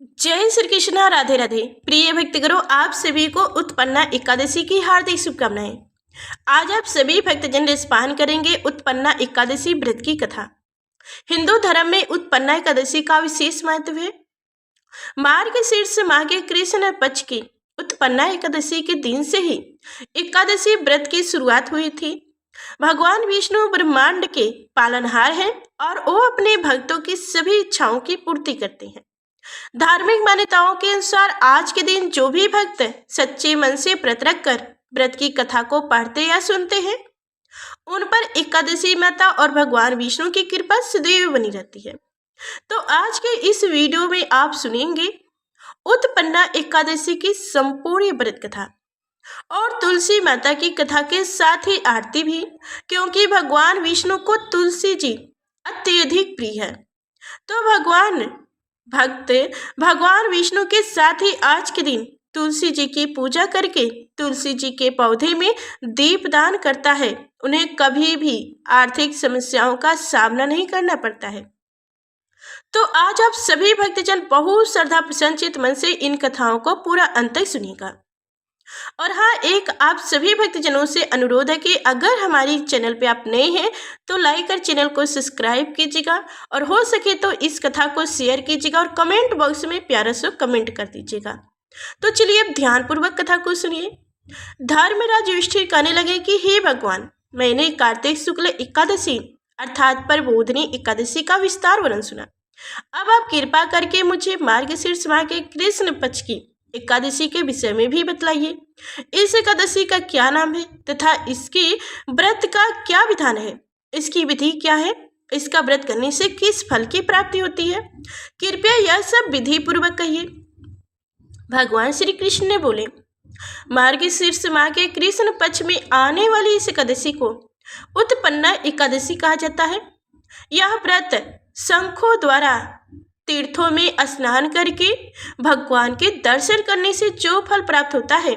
जय श्री कृष्णा। राधे राधे। प्रिय भक्तगणों, आप सभी को उत्पन्ना एकादशी की हार्दिक शुभकामनाएं। आज आप सभी भक्तजन रसपान करेंगे उत्पन्ना एकादशी व्रत की कथा। हिंदू धर्म में उत्पन्ना एकादशी का विशेष महत्व है। मार्गशीर्ष माह के कृष्ण पक्ष की उत्पन्ना एकादशी के दिन से ही एकादशी व्रत की शुरुआत हुई थी। भगवान विष्णु ब्रह्मांड के पालनहार हैं और वो अपने भक्तों की सभी इच्छाओं की पूर्ति करते हैं। धार्मिक मान्यताओं के अनुसार आज के दिन जो भी भक्त सच्चे मन से व्रत रखकर व्रत की कथा को पढ़ते या सुनते हैं, उन पर एकादशी माता और भगवान विष्णु की कृपा सदैव बनी रहती है। तो आज के इस वीडियो में आप सुनेंगे उत्पन्ना एकादशी की संपूर्ण व्रत कथा और तुलसी माता की कथा के साथ ही आरती भी, क्योंकि भगवान विष्णु को तुलसी जी अत्यधिक प्रिय है। तो भगवान विष्णु के साथ ही आज के दिन तुलसी जी की पूजा करके तुलसी जी के पौधे में दीपदान करता है, उन्हें कभी भी आर्थिक समस्याओं का सामना नहीं करना पड़ता है। तो आज आप सभी भक्तजन बहुत श्रद्धा संचित मन से इन कथाओं को पूरा अंत तक सुनिएगा। और हाँ, एक आप सभी भक्तजनों से अनुरोध है कि अगर हमारी चैनल पे आप नए हैं तो लाइक कर चैनल को सब्सक्राइब कीजिएगा और हो सके तो इस कथा को शेयर कीजिएगा और कमेंट बॉक्स में प्यारा सा कमेंट कर दीजिएगा। तो चलिए अब ध्यानपूर्वक कथा को सुनिए। धर्मराज युधिष्ठिर कहने लगे कि हे भगवान, मैंने कार्तिक शुक्ल एकादशी अर्थात प्रबोधिनी एकादशी का विस्तार वर्णन सुना। अब आप कृपा करके मुझे मार्गशीर्ष माह के कृष्ण पक्ष की एकादशी के विषय में भी बतलाइए। इस एकादशी का क्या नाम है तथा इसके व्रत का क्या विधान है, इसकी विधि क्या है, इसका व्रत करने से किस फल की प्राप्ति होती है, कृपया यह सब विधि पूर्वक कहिए। भगवान श्री कृष्ण ने बोले, मार्गशीर्ष माह के कृष्ण पक्ष में आने वाली इस एकादशी को उत्पन्ना एकादशी कहा जाता है। यह व्रत शंखों द्वारा तीर्थों में स्नान करके भगवान के दर्शन करने से जो फल प्राप्त होता है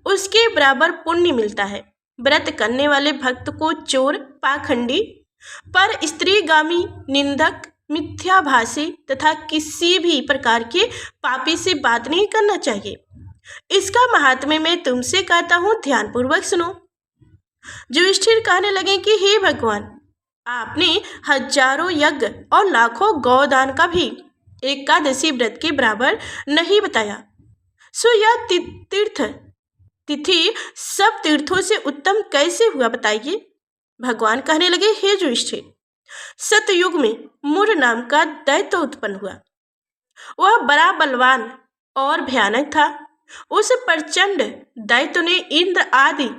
उसके बराबर पुण्य मिलता है। व्रत करने वाले भक्त को चोर, पाखंडी, पर स्त्रीगामी, निंदक, मिथ्याभाषी तथा किसी भी प्रकार के पापी से बात नहीं करना चाहिए। इसका महात्म्य मैं तुमसे कहता हूँ, ध्यानपूर्वक सुनो। युधिष्ठिर कहने लगे कि हे भगवान, आपने हजारों यज्ञ और लाखों गौदान का भी एकादशी व्रत के बराबर नहीं बताया। सो यह तीर्थ तिथि सब तीर्थों से उत्तम कैसे हुआ, बताइए। भगवान कहने लगे, हे युधिष्ठिर, सतयुग में मुर नाम का दैत्य उत्पन्न हुआ। वह बड़ा बलवान और भयानक था। उस प्रचंड दैत्य ने इंद्र आदि,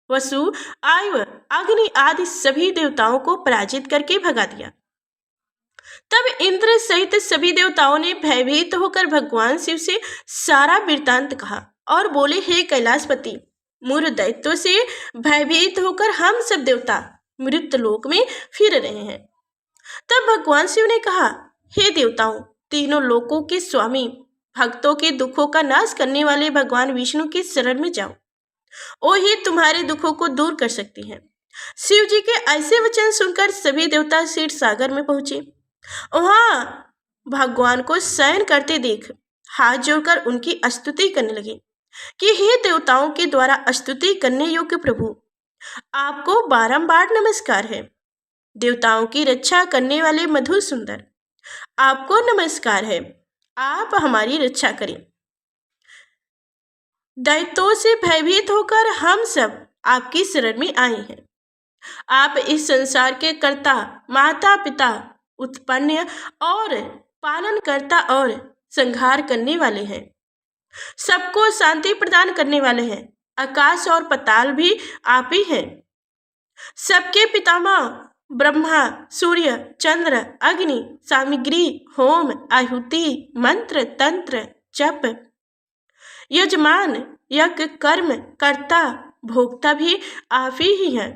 वसु, आयु, अग्नि आदि सभी देवताओं को पराजित करके भगा दिया। तब इंद्र सहित सभी देवताओं ने भयभीत होकर भगवान शिव से सारा वृत्तांत कहा और बोले, हे कैलाशपति, मूर दैत्यों से भयभीत होकर हम सब देवता मृत लोक में फिर रहे हैं। तब भगवान शिव ने कहा, हे देवताओं, तीनों लोकों के स्वामी, भक्तों के दुखों का नाश करने वाले भगवान विष्णु की शरण में जाओ, वो ही तुम्हारे दुखों को दूर कर सकती हैं। शिव जी के ऐसे वचन सुनकर सभी देवता क्षीर सागर में पहुंचे। वहां भगवान को शयन करते देख हाथ जोड़कर उनकी स्तुति करने लगे कि हे देवताओं के द्वारा स्तुति करने योग्य प्रभु, आपको बारंबार नमस्कार है। देवताओं की रक्षा करने वाले मधुर सुंदर, आपको नमस्कार है, आप हमारी रक्षा करें। दैत्यों से भयभीत होकर हम सब आपकी शरण में आए हैं। आप इस संसार के कर्ता, माता पिता, उत्पन्न और पालन करता और संहार करने वाले हैं। सबको शांति प्रदान करने वाले हैं। आकाश और पाताल भी आप ही हैं। सबके पितामह ब्रह्मा, सूर्य, चंद्र, अग्नि, सामग्री, होम, आहुति, मंत्र, तंत्र, जप, यजमान, यज्ञ, कर्म, कर्ता, भोक्ता भी आप ही हैं।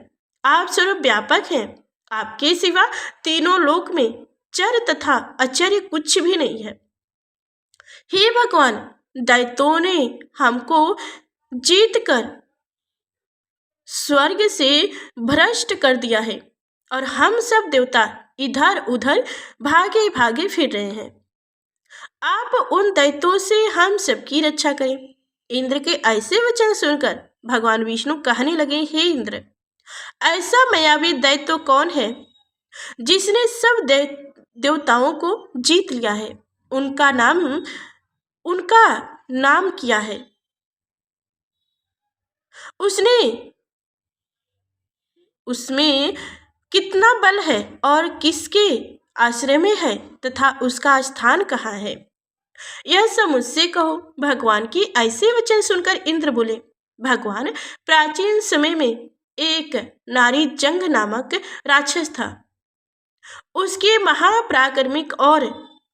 आप सर्व व्यापक हैं। आपके सिवा तीनों लोक में चर तथा अचर कुछ भी नहीं है। हे भगवान, दैत्यों ने हमको जीत कर स्वर्ग से भ्रष्ट कर दिया है और हम सब देवता इधर उधर भागे भागे फिर रहे हैं। आप उन दैत्यों से हम सबकी रक्षा करें। इंद्र के ऐसे वचन सुनकर भगवान विष्णु कहने लगे, हे इंद्र, ऐसा मायावी दैत्य कौन है जिसने सब देवताओं को जीत लिया है? उनका नाम क्या है? उसने उसमें कितना बल है और किसके आश्रय में है तथा उसका स्थान कहाँ है? यह सब मुझसे कहो। भगवान की ऐसे वचन सुनकर इंद्र बोले, भगवान, प्राचीन समय में एक नारी जंग नामक राक्षस था। उसके महापराक्रमिक और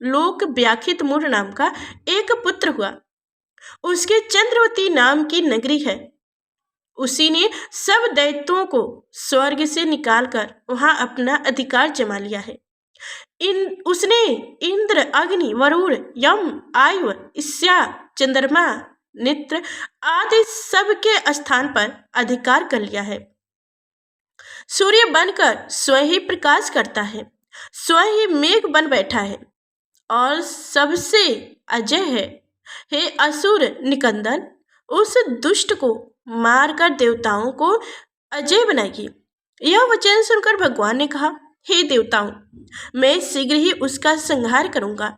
लोक व्याखित मूर नाम का एक पुत्र हुआ। उसके चंद्रवती नाम की नगरी है। उसी ने सब दैत्यों को स्वर्ग से निकालकर वहां अपना अधिकार जमा लिया है। उसने इंद्र, अग्नि, वरुण, यम, आयु, ईस्या, चंद्रमा, नित्र आदि सबके स्थान पर अधिकार कर लिया है। सूर्य बनकर स्वयं ही प्रकाश करता है, स्वयं ही मेघ बन बैठा है और सबसे अजय है। हे असुर निकंदन, उस दुष्ट को मारकर देवताओं को अजय बनाएगी। यह वचन सुनकर भगवान ने कहा, हे देवताओं, मैं शीघ्र ही उसका संहार करूंगा।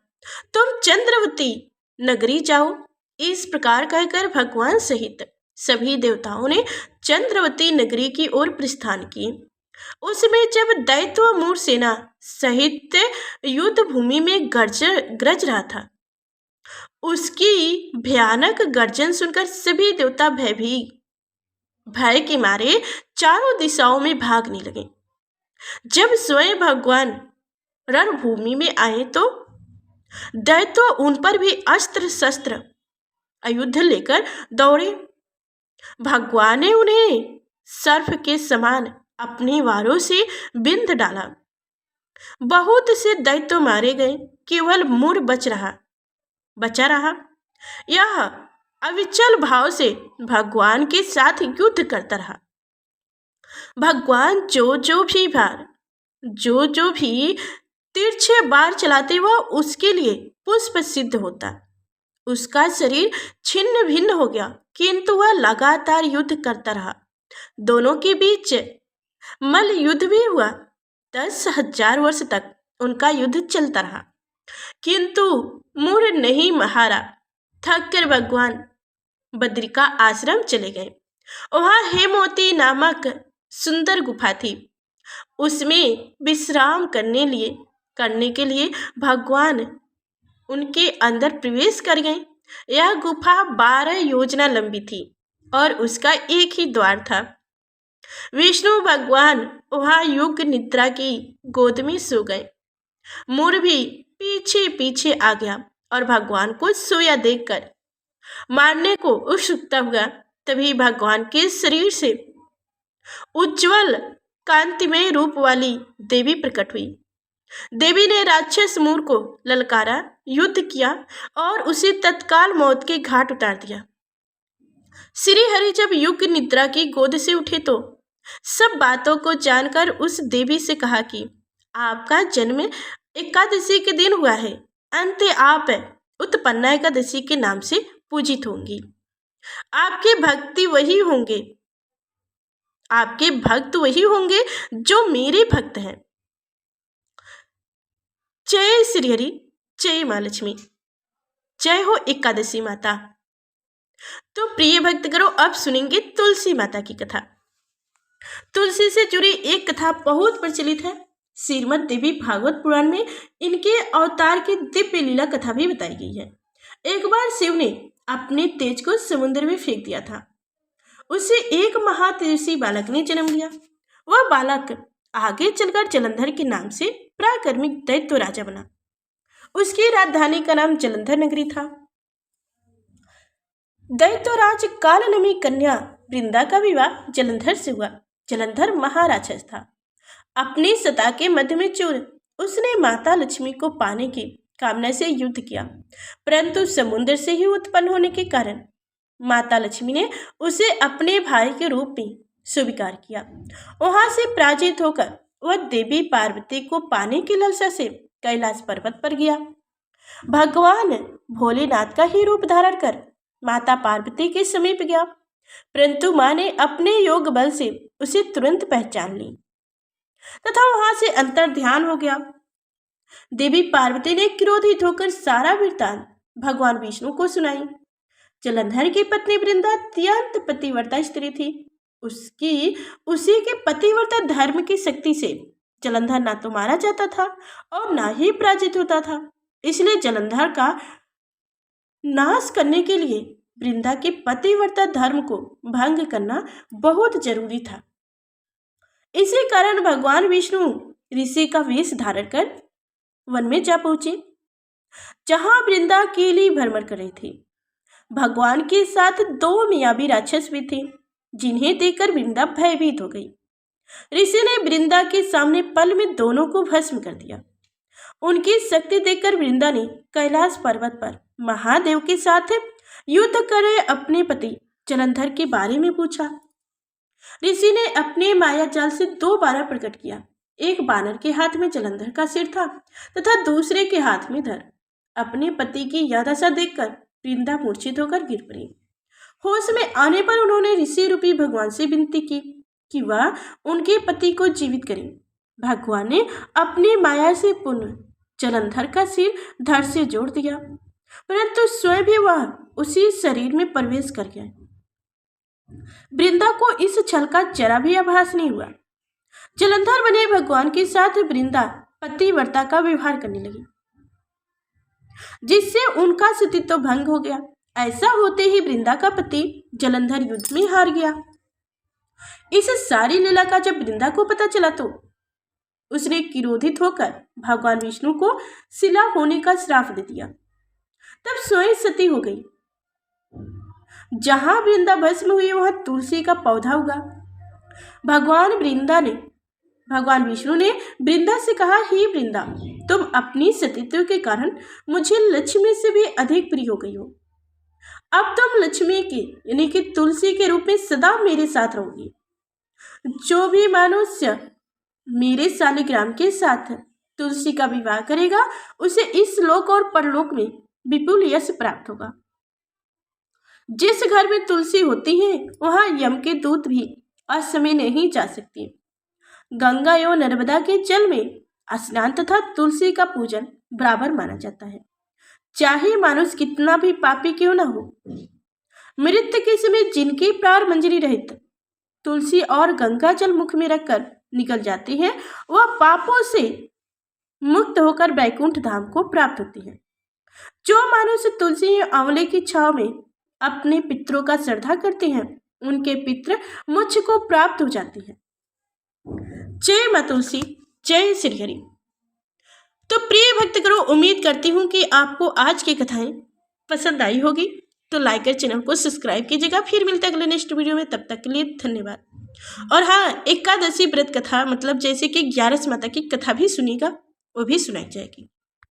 तुम चंद्रवती नगरी जाओ। इस प्रकार कहकर भगवान सहित सभी देवताओं ने चंद्रवती नगरी की ओर प्रस्थान किए। उसमें जब दैत्य मूर सेना सहित युद्ध भूमि में गरज रहा था, उसकी भयानक गर्जन सुनकर सभी देवता भय के मारे चारों दिशाओं में भागने लगे। जब स्वयं भगवान रणभूमि में आए तो दैत्य उन पर भी अस्त्र शस्त्र आयुध लेकर दौड़े। भगवान ने उन्हें सर्प के समान अपने वारों से बिंध डाला। बहुत से दैत्य मारे गए, केवल मूर बचा रहा। यह अविचल भाव से भगवान के साथ युद्ध करता रहा। भगवान जो भी तिरछे बार चलाते वह उसके लिए पुष्प सिद्ध होता। उसका शरीर छिन्न भिन्न हो गया, किंतु वह लगातार युद्ध करता रहा। दोनों के बीच मल युद्ध भी हुआ। 10,000 वर्ष तक उनका युद्ध चलता रहा, किंतु मूर नहीं हारा। थक कर भगवान बद्रिका आश्रम चले गए। वहां हेमवती नामक सुंदर गुफा थी। उसमें विश्राम करने के लिए भगवान उनके अंदर प्रवेश कर गए। यह गुफा 12 योजना लंबी थी और उसका एक ही द्वार था। विष्णु भगवान वहां युग निद्रा की गोद में सो गए। मूर भी पीछे पीछे आ गया और भगवान को सोया देखकर मारने को उत्सुकता हुआ। तभी भगवान के शरीर से उज्जवल कांतिमय रूप वाली देवी प्रकट हुई। देवी ने राक्षस मूर को ललकारा, युद्ध किया और उसे तत्काल मौत के घाट उतार दिया। श्री हरि जब युग निद्रा की गोद से उठे तो सब बातों को जानकर उस देवी से कहा कि आपका जन्म एकादशी के दिन हुआ है। अंत आप उत्पन्ना एकादशी के नाम से पूजित होंगी। आपके भक्त वही होंगे जो मेरे भक्त हैं। जय श्री हरि, जय माँ लक्ष्मी, जय हो एकादशी माता। तो प्रिय भक्तगणों, अब सुनेंगे तुलसी माता की कथा। तुलसी से जुड़ी एक कथा बहुत प्रचलित है। श्रीमद् देवी भागवत पुराण में इनके अवतार की दिव्य लीला कथा भी बताई गई है। एक बार शिव ने अपने तेज को समुद्र में फेंक दिया था। उसे एक महातेजस्वी बालक ने जन्म लिया। वह बालक आगे चलकर जलंधर के नाम से पराक्रमिक दैत्य राजा बना। उसकी राजधानी का नाम जलंधर नगरी था। दैत्यराज कालनेमी कन्या वृंदा का विवाह जलंधर से हुआ। जलंधर महाराक्षस था। अपनी सत्ता के मध्य में चूर उसने माता लक्ष्मी को पाने की कामना से युद्ध किया, परंतु समुद्र से ही उत्पन्न होने के कारण माता लक्ष्मी ने उसे अपने भाई के रूप में स्वीकार किया। वहां से पराजित होकर वह देवी पार्वती को पाने की लालसा से कैलाश पर्वत पर गया। भगवान भोलेनाथ का ही रूप धारण कर माता पार्वती के समीप गया, परंतु मां ने अपने योग बल से उसे तुरंत पहचान ली तथा वहां से अंतर ध्यान हो गया। देवी पार्वती ने क्रोधित होकर सारा वृत्तांत भगवान विष्णु को सुनाई। जलंधर की पत्नी वृंदा अत्यंत पतिव्रता स्त्री थी। उसी के पतिव्रता धर्म की शक्ति से जलंधर ना तो मारा जाता था और ना ही पराजित होता था। इसलिए जलंधर का नाश करने के लिए वृंदा के पतिव्रता धर्म को भंग करना बहुत जरूरी था। इसी कारण भगवान विष्णु ऋषि का वेश धारण कर वन में जा पहुंचे, जहां वृंदा अकेली भ्रमण कर रही थी। भगवान के साथ 2 मियावी राक्षस भी थे, जिन्हें देखकर वृंदा भयभीत हो गई। ऋषि ने वृंदा के सामने पल में दोनों को भस्म कर दिया। उनकी शक्ति देखकर वृंदा ने कैलाश पर्वत पर महादेव के साथ युद्ध कर रहे अपने पति जलंधर के बारे में पूछा। ऋषि ने अपने माया जाल से 2 बानर प्रकट किया। एक बानर के हाथ में जलंधर का सिर था तथा दूसरे के हाथ में धड़। अपने पति की यह दशा देखकर वृंदा मूर्छित होकर गिर पड़ी। होश में आने पर उन्होंने ऋषि रूपी भगवान से विनती की कि वह उनके पति को जीवित करें। भगवान ने अपनी माया से पुनः जलंधर का सिर धड़ से जोड़ दिया, परंतु स्वयं भी वह उसी शरीर में प्रवेश कर गया। वृंदा को इस छल का जरा भी आभास नहीं हुआ। जलंधर बने भगवान के साथ वृंदा पतिव्रता का व्यवहार करने लगी, जिससे उनका सतीत्व भंग हो गया। ऐसा होते ही वृंदा का पति जलंधर युद्ध में हार गया। इस सारी लीला का जब वृंदा को पता चला तो उसने क्रोधित होकर भगवान विष्णु को शिला होने का श्राप दे दिया। तब स्वयं सती हो गई। जहां वृंदा भस्म हुई वहां तुलसी का पौधा उगा। भगवान विष्णु ने वृंदा से कहा, हे वृंदा, तुम अपनी सतीत्व के कारण मुझे लक्ष्मी से भी अधिक प्रिय हो गई हो। अब तुम लक्ष्मी के यानी कि तुलसी के रूप में सदा मेरे साथ रहोगी। जो भी मनुष्य मेरे शालिग्राम के साथ तुलसी का विवाह करेगा उसे इस लोक और परलोक में विपुल यश प्राप्त होगा। जिस घर में तुलसी होती है वहां यम के दूत भी असमय नहीं जा सकते। गंगा एवं नर्मदा के जल में स्नान तथा तुलसी का पूजन बराबर माना जाता है, चाहे मानुष कितना भी पापी क्यों न हो। मृत्यु के समय जिनकी प्राण मंजरी रहित तुलसी और गंगा जल मुख में रखकर निकल जाते हैं वह पापों से मुक्त होकर वैकुंठ धाम को प्राप्त होती है। जो मानुष तुलसी आंवले की छांव में अपने पितरों का श्रद्धा करते हैं उनके पितृ मोक्ष को प्राप्त हो जाते हैं। जय मां तुलसी, जय श्री हरि। तो प्रिय भक्तगणों, उम्मीद करती हूँ कि आपको आज की कथाएं पसंद आई होगी। तो लाइक कर चैनल को सब्सक्राइब कीजिएगा। फिर मिलते हैं अगले नेक्स्ट वीडियो में, तब तक के लिए धन्यवाद। और हाँ, एकादशी व्रत कथा मतलब जैसे कि 11 माता की कथा भी सुनिएगा, वो भी सुनाई जाएगी।